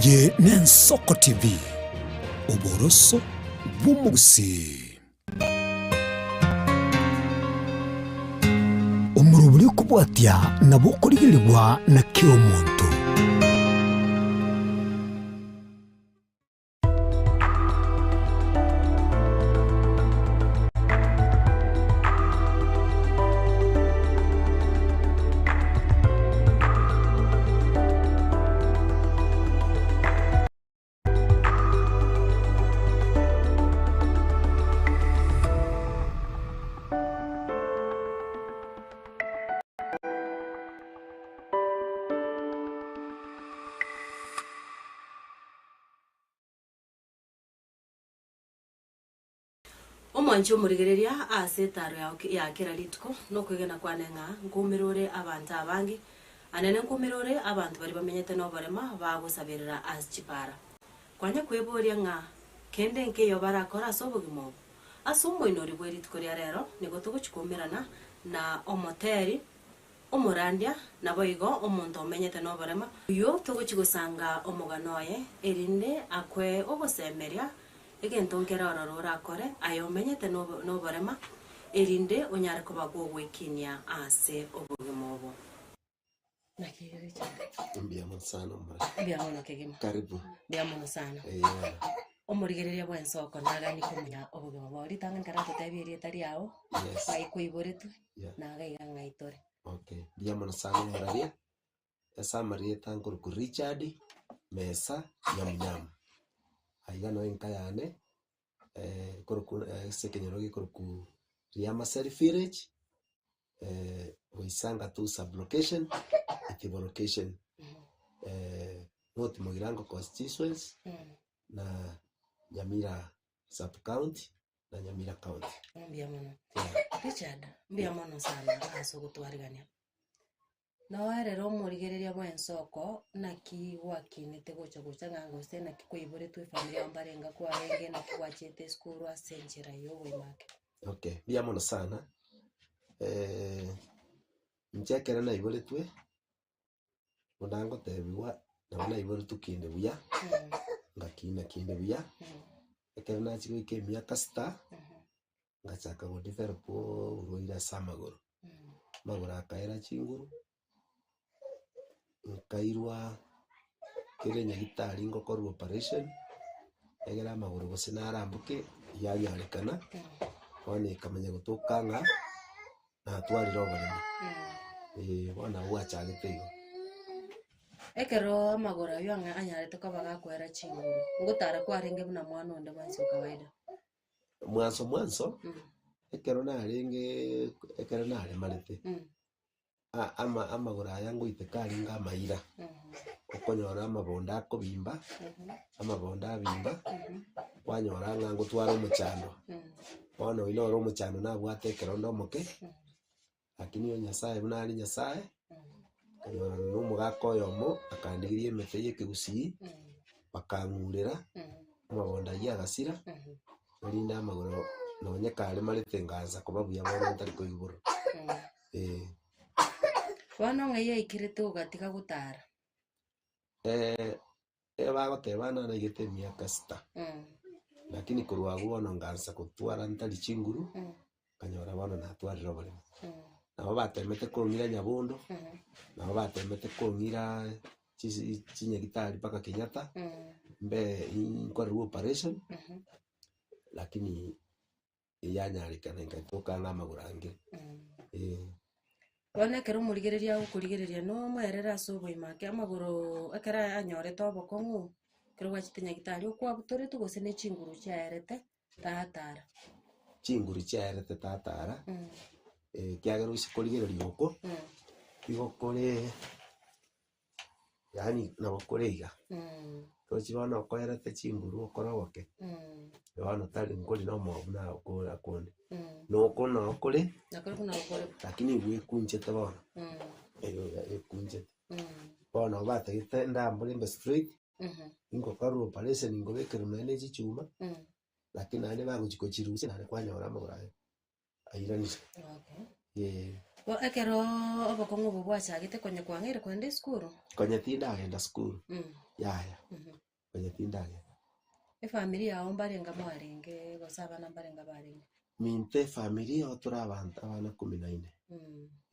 Ye n'Ensoko TV oboroso bw'umugusi omurubuli kubwatya nabo kurigirirwa na kio muntu. Omwancho murigereria asetaro ya kera litko no kwegena kwanenga ngumirore abantu abangi anene ngumirore abantu bari bamenyete no barema bagusabirira aschipara kwanya kweboria nga kende nke yo barakora sobugimo asumo inori bwe litko rero nigo tuguchikumirana na omoteri omurandia naboigo omuntu omenyete no barema yo tuguchigusanga omuganoye erinde akwe ogosemeria egento nkera rora kore ayo menyete no barema erinde onyare kuba gwegwikinia ase obugimo obo nakigere cyane Mbiamo sana mara. mbiamo kegima Karibu. mbiamo sana Yeah. omurigereria bwensoko nagani kumenya obugimo bori tanga nkara tutebirie tari aho Yes. baikuiboretu Yeah. nagaiga ngaitore Okay. Mbiamo sana mararia. Esa Maria tankuru ku Richard Mesa Nyamnyam. Aiga no enkayane kuruku sekenyorogi kuruku Riama Self Village Oisanga tu sub location itibo location not Mogirango constituency na Nyamira sub county na Nyamira county. mbiamo Yeah. Richard mbiamo sana aso gutwarigania no rero omurigereria bwensoko naki wakinete gocha ngango se naki kuibore tu familia mbarenga kwa renge naki wachete skuru asenjera yo wemake. Okay, mbiamo sana. Nchekera na ibole twe. Mundango tebiwa na na ibole tukinde buya. Ngakina kinde buya. Ekera na chiko ike miaka sita. Ngachaka go develop uroira samagoro. Magora akaera chinguru. Nkairwa kire nyagitari ngokora operation. Egera magoro gose narambuke yayarekana. One kamenya gutokanga na twarira obarema. Wana uacha gitego. Ekero amagora yo anyare tokabaga kwera chinguru ngotara kwa renge buna mwana onde banso kawaida. Mwanzo ekero nare marete amagora yangu itekaringa maira okonyora amabonda akobimba amabonda abimba kwanyora ngango twara omuchando bono inoro omuchando nabwate ekero ndomoke lakini yo nyasaye buna ari nyasaye kanyora n'omugaka oyomo akandigirie emete y'ekigusi bakangurira amabonda yagasira Linda amagoro nonyeka ari marete ngaza kubabuya bono ntari koiguru. Bano ngaye ikirete ugatiga gutara. Bagotebana na igete miaka sita. Lakini kurwagu bono ngaza kutwara ntari chinguru kanyora bono natwarira barimo. Nabo batemete kongira Nyabondo nabo batemete kongira chinyagitari paka Kenyatta mbe inkorwa operation lakini yanyarikana ngatoka ngamagurange. Bone kero murigereria ukurigereria no mwerera so boimake amagoro ekera anyore to bokongu kero wachitenya gitari okwa butore tugose ne chinguru chaerete tatara Chinguru chaerete tatara kiagero sikorigereria uko igokore yani nabokoreiga Kochibana okoerete chinguru okoroboke. Yohana tali ngoli no mobuna okora konde. No kona okore. nakore kuna okore. Lakini wekunchete bono. Ekunchete. Bono bata gitenda mbulimbe street. Ingo karu operation ingo bekere mene chichuma. Lakini ane baguchikochirusi na kwanyora amagurayo. Ayiranise. Okay. Bo ekero obokongo bobwachagete konye kwangere kwende skuru. Konye tinda agenda skuru. Yaya. onyetinda Efamily yao mbarenga mwarenge gosabana mbarenga barenge. minte family otura abantu abana 14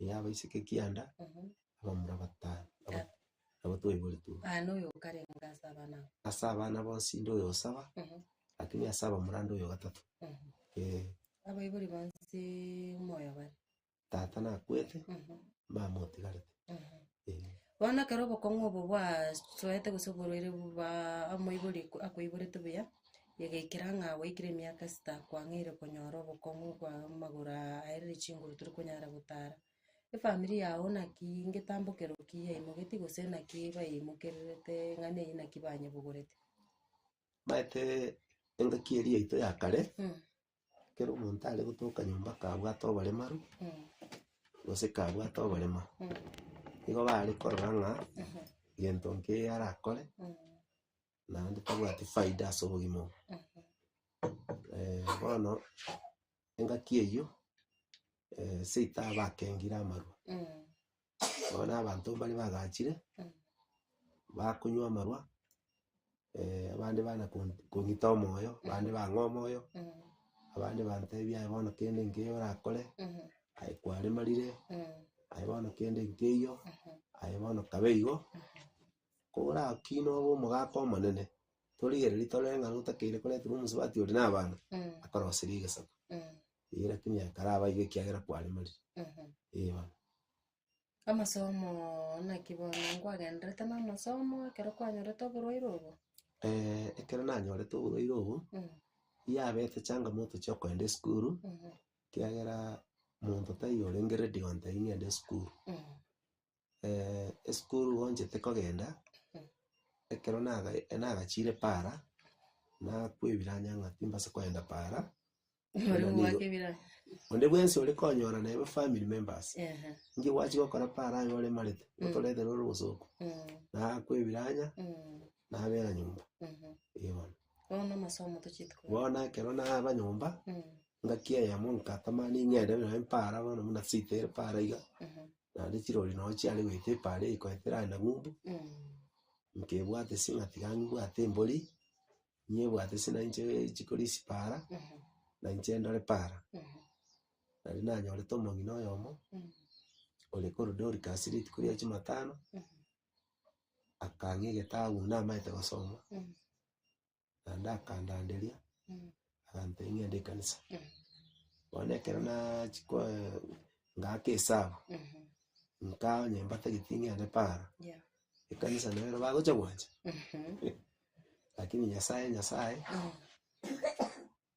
yaba isike kianda abamura batano abo toibori tu Ano yo karenga sabana. asa abana bonsi ndo yosaba lakini asaba murando yo gatatu Abo ibori bonsi moyo bari. tata nakwete mama otigarete Wana karobo kongo bwa soete gusoborere bwa amoibori akoiborete buya yegekiranga waikire miaka sita kwangire konyoro bokongo kwa magura aire chinguru turi kunyara gutara efamily yao naki ngetambokero kiye imogeti gusena kiba imukerete ngane ina kibanye bugurete maete enga kieri yaito ya kare kero omonto are gotoka nyomba kabwata obaremaru gose kabwata obarema igo bare korora ng'a gento nke arakore naende tabwati faida ase obogima obo bono engaki eyio seita bakengire amarwa bono abanto mbare bagachire bakonywa amarwa abande bana kong'ita omoyo abande bang'a omoyo abande bantebia bono kende nkeiyo orakore aye kwaremarire aye bono kende nkeiyo aye bono kabe igo kogora kino obo omogaka omonene torigereri torore ng'a otakeire koreterwa omusubati ori na abana akoroseri egesaku lakini ekara aba iga ekiagera kwaremarire bono amasomo nakibono nkwagenderete na amasomo ekero kwanyorete oborwaire obo ekero nanyorete oborwaire obo yabete changamoto chia okoenda esukuru kiagera monto taiyo orenge ready gontai ng'ende esukuru esukuru onchete kogenda ekero nagachire para nakwebiranya ng'ati mbase koenda para onde bwensi ore konyora nebe family members ngi wachi gokora para ayo ore marete otoretera ore gosoko nakwebiranya nabera nyumba bono bono amasomo tochitko bona ekero naba nyumba ngakia yamo nkatamani ng'ende bira para bono muna sitere para iga naende chirori no chiare goita para ikoetera na ng'umbu nkebwate sing'ati ganyibwate embori nyebwate sina inche chikorisi para na inche ndore para nari nanyorete omong'ina oyomo ore korodori kasiriti koria chimatano akang'a egetabu namaete gosoma naende akandanderia agantebia ng'ende ekanisa bono ekero nachiko ngaka esabu nkaonye mbatageti ng'ende para ekanisa nero bagocha gwancha lakini nyasaye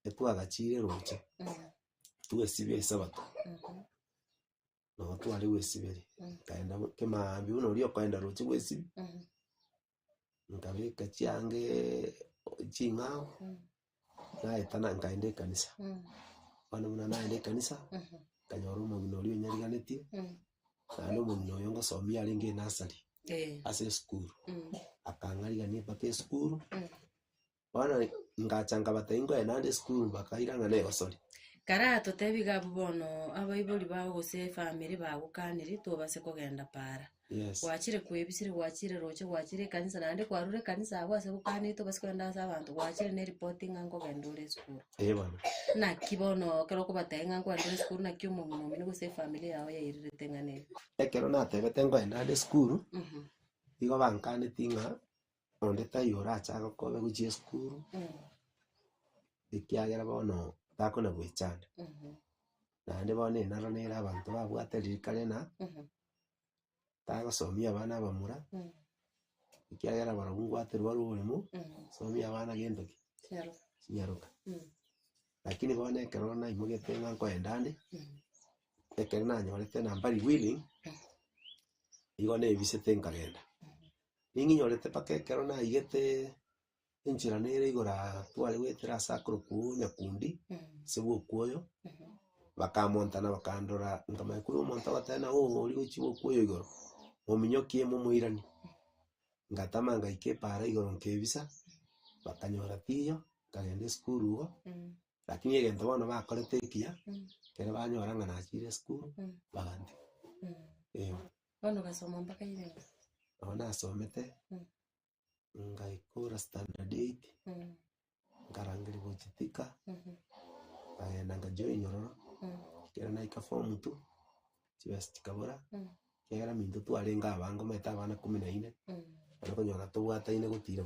etwagachire roche twesibia esabato no tware gwesiberi kaenda kemambi buno oria okoenda roche gwesibi nkabeka chiange ching'ao naetana nkaenda ekanisa bono buna naenda ekanisa nkanyora omong'ina oria onyariganetie naende omong'ina oyo ngosomia arenge enasari ase esukuru akang'arigania mpaka esukuru bono ngacha nkabatai ngoenda ande esukuru bakaira ng'a negosori kara totebi gabu bono abaibori bao gose family bagokaniri tobase kogenda para gwachire kwebisire gwachire roche gwachire ekanisa naende kwarure ekanisa abo ase gokaniri tobase kogenda ase abanto gwachire na eripoti ng'a nkogenda ore esukuru bono naki bono kero okobatai ng'a nkogenda ore esukuru naki omong'ina omino gose efamily yao yairirete ng'a neri ekero natebete ngoenda ande esukuru igo bankaneti ng'a onde taiyo orachaka kobe gochia esukuru ekiagera bono takona bwechanda naende bono enaro nere abanto babwate ririkari na tagosomia abana abamura ekiagera barabwo ngwaterwa ore oboremo somia abana gento ki chinyaroka lakini bono ekero naimogete ng'a nkoenda ande ekero nanyorete nambari willing igo nebisete nkagenda ning'inyorete mpaka ekero naigete enchera nere igora tware gwetera ase akoroku nyakundi ase bwokuoyo bakamontana bakandora nkamanya kuri omonto agotena ori gochi bwokuoyo igoro mominyoki emo moirani ngatama ngaika epara igoro nkebisa bakanyora tiyo nkagenda esukuru igo lakini egento bono bakorete ekiya kero banyora ng'a nachire esukuru bagante bono gasoma mpaka irenga aho nasomete ngaikora standard 8 ngarangiri gochitika agenda ngajoin nyororo kera naika form 2 chibesi chikabora kera minto twarenga abango meta abana 14 ariko nyora tubwataine gutira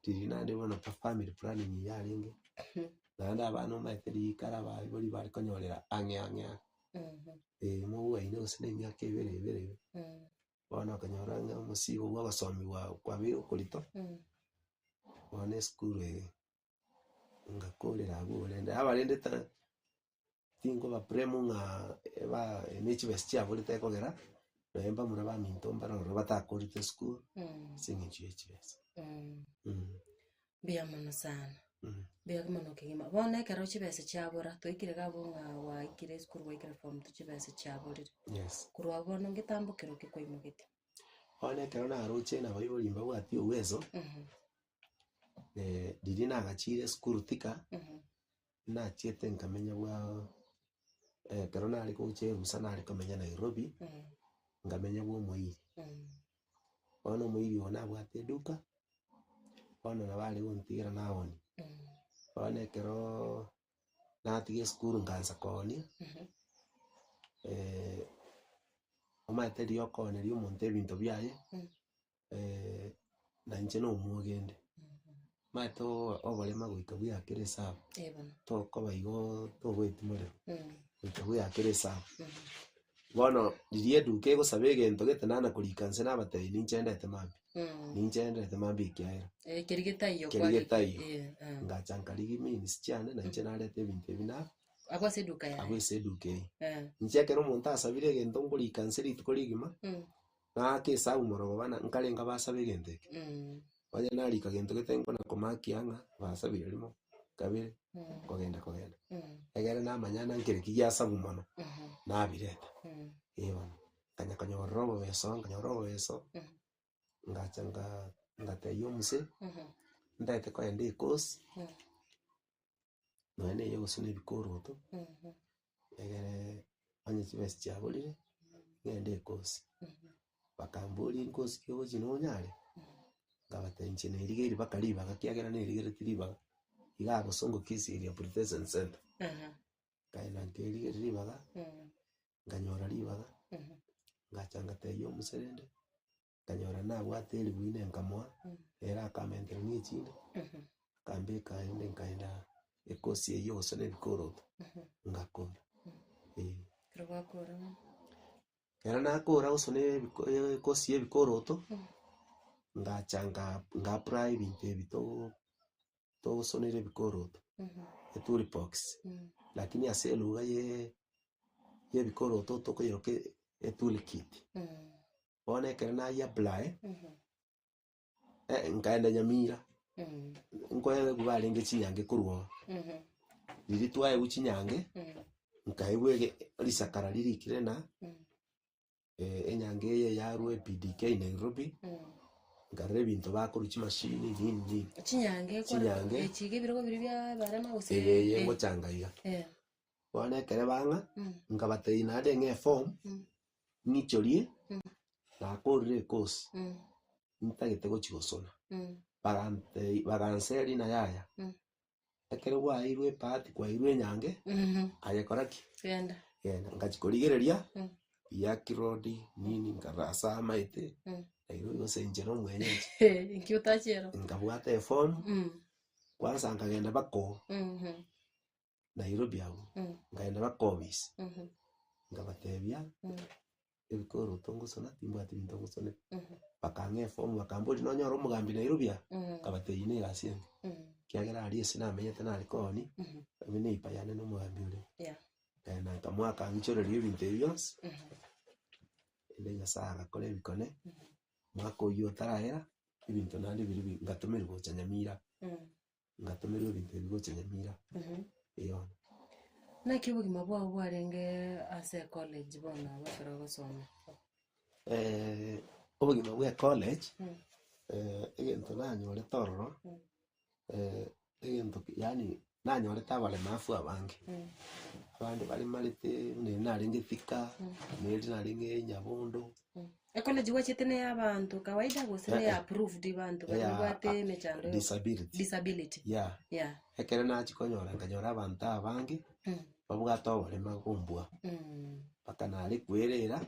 tiri nande bona ta family planning yaringe nande abana maiteri kara bari bari konyorera ange mu waine usine myaka ibere bona kanyoranga musigo w'abasomi kwa biro kulito one school ngakorera aburende abarende ta tingo ba premu nga eba nichi bestia bolite kogera naemba muraba minto mbara batakorite school singi chibes bia mono sana bia mono kigima bona karo chibese chabora toikire gabo nga wa ikire school wa ikire form to chibese chaborire yes kurwa bona ngitambukiro kikoimugite one karo na roche na bayo limba bwati uwezo didi na gachire school tika na chiete nkamenya bwa karo na aliko ucheru sana aliko menya Nairobi ngamenya bwo moiri ono moiri ona bwate duka ono na bali untigira na oni one kero na tige school nganza koni omaiteri yokone ri umuntu ebinto byaye na nche no mugende maito obolema goika bya keresa to ko baigo to gwetimore goika bya keresa bono dirie duke go sabege nto getenana kulikanse na batei ninchende temambi kiaira kerigetayo ngachankaligi minis chane na nche narete ebinto ebina agwase duka ya agwase duke nchekero omuntu asabire gento ngolikanse ritukorigima na kesa umorogo bana nkalenga basabege ndeke wanya nalika gento getengo na komakianga basabire limo kabire kogenda egere na manyana nkireki ya sabu mono na bireta kanyakanyororo beso ngachanga ngateyo muse ndaite ko ende course no ene yo sune bikoroto egere anye chibesi chabolire ngende course bakambuli course kyo jino nyale ngabatenche ne rigeri bakaliba gakiagera ne rigeri tiriba igabo songo kisi iri application center kaina ngeri ribaga nganyora ribaga ngachanga teyo muserende nganyora na bwateli bwine nkamwa era kamentere ni chinde kambeka ende ngaenda ekosi eyo sone bikoroto ngakora krobakora era nakora usone ekosi ebikoroto ngachanga ngapply bintu ebito to sonere bikoroto eturi box lakini ase lugha ye bikoroto to koyoke etuli kit one kana ya apply ngaenda Nyamira nkoye kubalinge chinyange kurwo lili twaye uchinyange nkaibwege lisakara lili kirena enyange ye yarwe PDK Nairobi ngare bintu bakuruchi machine nini chinyange echige biroko biri bya barama use yengo changaiga one kere banga ngabateina ade nge form nichorie na korre course ntagete gochigosona baganseri na yaya ekere bwa irwe part kwa irwe nyange ayekoraki yenda ngachikorigereria ya kirodi nini ngarasa maite ayo yose njero mwenye nkiutachero ngabwate phone kwanza ngagenda bako Nairobi aho ngagenda bako bis ngabatebya ebikoro tongosona timbwati bintongosone bakange phone bakamboli no nyoro mugambi Nairobi kabateyine gasien kiagera ali sinamenye tena alikoni mimi ipayane no mugambi ule na kamwaka ngichoreri ebintu byose ende nyasaga kole bikone mwako yo tarahera ibintu nandi biri ngatumirwa Nyamira ngatumirwa ibintu bigo Nyamira iyo na kibugima bwa bwarenge ase college bona bakara gusoma obugima bwa college egento nanyore tororo egento yani nanyore tabale mafu abange abandi bali malite ne naringe fika ne naringe Nyabondo college wachitene abantu kawaida gusene approved bantu bati mechando disability yeah ekere na chikonyora nganyora abantu abangi babwata obarema gumbwa bakana ari kwerera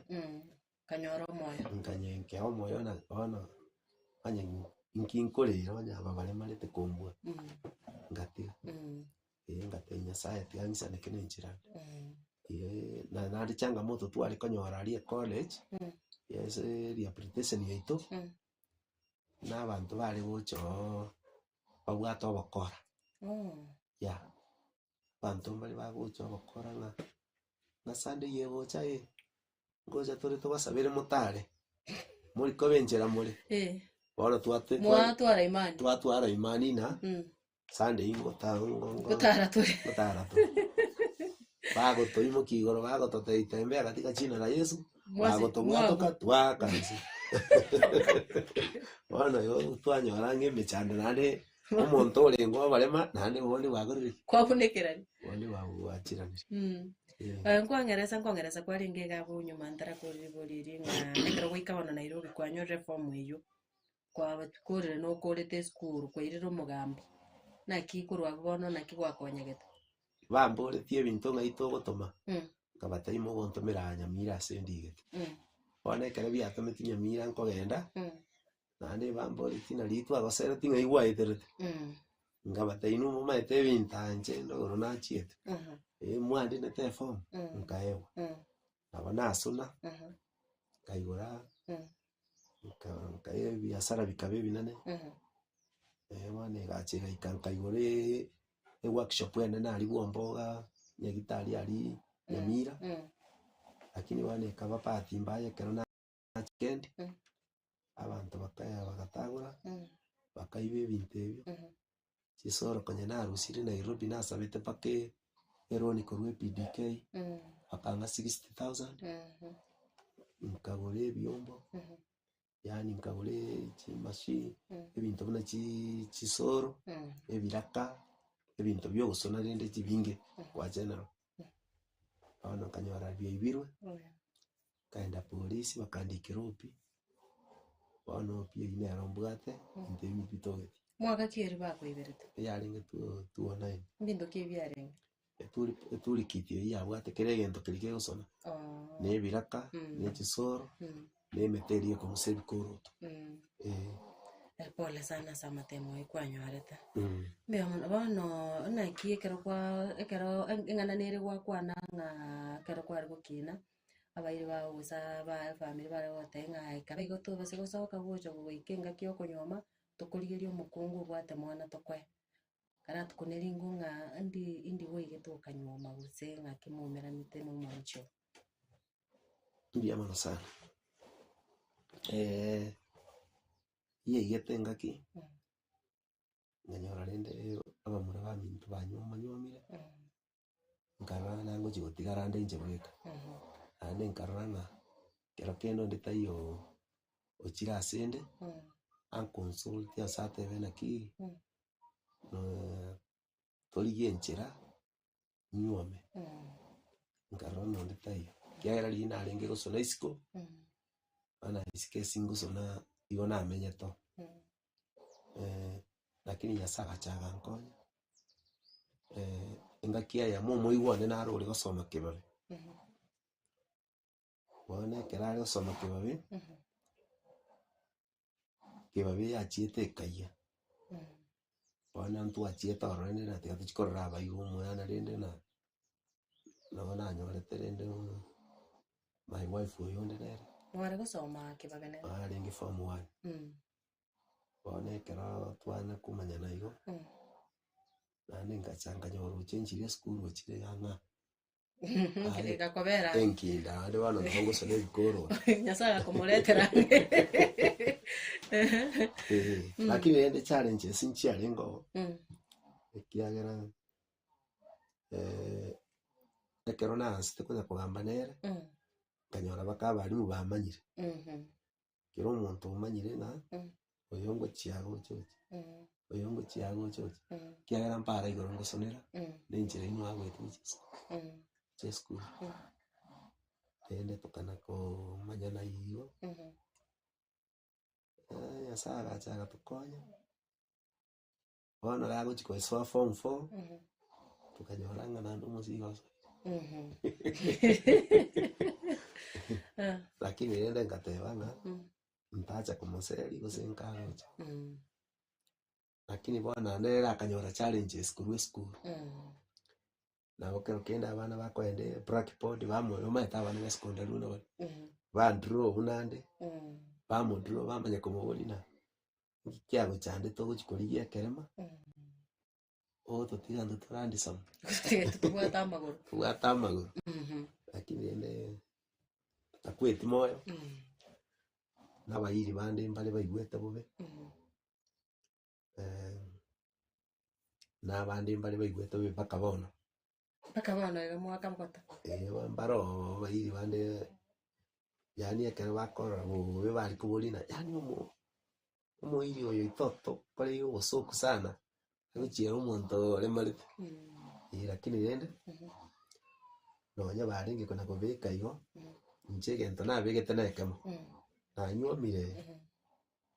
kanyora moyo nkanyenke omoyo na ono anye inkinkorera onya babarema lete kumbwa ngati ngatenya society yanisa nekene nchira na nari changamoto tu ali konyora ali college yes rehabilitation yaito n'abantu bari gucho babwata obokora ya bantu bari bagucho obokora na Sunday yegocha ngoja tore tubasabire mutare muri ko benjera muri bora twatwara imani na Sunday ingotara bago toimo kigoro bago totembea katika jina la Yesu bago tomwatoka twakanzi bwana yo twanyora ng'emechando nande omonto orengo barema nande bondi bagorire kwabunekerani bondi bagwachirani nkongereza kwari ngega bunyuma ntara kuribuliri nekero gwikabana Nairobi kwanyo reform eyo kwa batukore no korete school kwairira omugambo nakikurwa bono nakigwakonyegete bamboretie ebinto ng'aito gotoma kabataimo gontomera nyamira asendigete bona ekere biatometi nyamira nkogenda nande bamboretie na litwa agosere tinga igwaiterete ngabataino mumaete ebintanje ndogoro nachiete mwandi ne telefone nkaewa nabona asuna kaigora nkae biasara bikabe binane mwane gachira ikankaigore workshop ene nari bomboga nyagitari ari nyamira lakini wane kaba pati mbaye kero na weekend abantu bakaya bagatagura bakaibe ebintu ebyo chisoro kwenye narusire Nairobi nasabete pake eroni korwe PDK akanga 60,000 nkagore ebyombo yani nkagore chimashi ebintu bina chisoro ebiraka ebintu byo gusona rende kibinge kwa general abana kanyora byibirwe kaenda polisi bakandikira opi bano pia inero mbwate ndemi bitogeti mwaka kieri bakwiberete yaringe tuona mbindo kibyarenge eturi kitio ya bwate keregento kirike gusona ne biraka ne chisoro ne meterio como ser coroto pole sana sama temo ikwanyorete mbeo bono nakie kero engana nere gwakwana nga kero kwari gukina abairi ba usa ba family bare gotenga ikaba goto base gosoka gocho goikenga kyo konyoma tukurigeria omukungu bwate mwana tokwe kana tukuneringo nga indi goigeto kanyoma guse nga kimumeranite no mwancho ndia mano sana iye getenga ki nganyora rende abamura bamintu banyoma nyomire ngaba nango jigotigara nde nje bweka ande nkaranga kero kendo ndetayo ochira asende an consult ya sate bena ki tori yenchera nyome nkarona ndetayo kiagera lina renge gusona isiko ana isike singo sona iona amenye to lakini nyasaga chaga nkonya engakia ya mumo igwane naro uri gosoma kibabe bone kerare gosoma kibabe achiete kaya bone ntu achiete orene na tiga tuchikorora abayigo mwana rende na bona nyorete rende my wife oyonderere wari gusoma kibabe ne ari ngi form 1 bone kera twana kumanya naigo nani ngachanga nyoro chenjire school ochire yanga Kika kobera enkinda ande bano ngongo sone bikoro nyasaga kumuletera lakini ende challenge sinchi alengo ekiagera ekero nasite kuza kugamba nere kanyora bakaba ari mu bamanyire kero umuntu umanyire na oyongo chiago chochi kiagera mpara igoro ngosonera nenjire ino agwetu Jesco ende tokana ko manyana iyo nyasaye agachaga tukonya bono gagochi koesoa form 4 tukanyora ng'ana ndo musigoso lakini rende ngateba ng'a ntacha kumoseri gose nkagocha lakini bono nere akanyora challenges kurwa school nabo kero kenda abana bakoende blackboard bamwe omaeta abana ba secondary uno bandraw bunande bamudraw bamanya kumubulina kiago chande togochikorigia kerema totiga ndo turandisoma tubwata amaguru lakini ende takweti moyo n'abayiri bande mbale baigwete bube n'abandi mbale baigwete bube mpaka bono ega mwaka mbota bambaro bayiri bande yani ekero bakora bube bari kubulina yani umuiri oyo itoto kore ogosoku sana agochira omonto oremarete lakini rende nonya barenge kona kobeka igo inche gento nabegete nekemo nanyuomire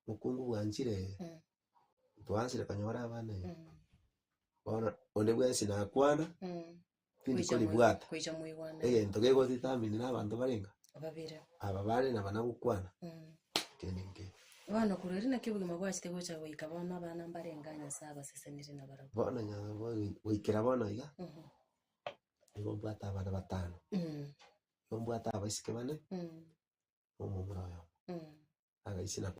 mukungu bwanchire twansire kanyora abana bono onde bwensi nakwana pindi kori bwata egento gegotitamini n'abantu barenga aba bari nabana gukwana kenenge abana kureri nakio bugima bwachite gocha goika bona abana mbarenga nyasaye abasesenire na barabo bono nyabo goikera bono iga nigo mbwata abana batano nigo mbwata abaisike bane omomura oyo agaisi na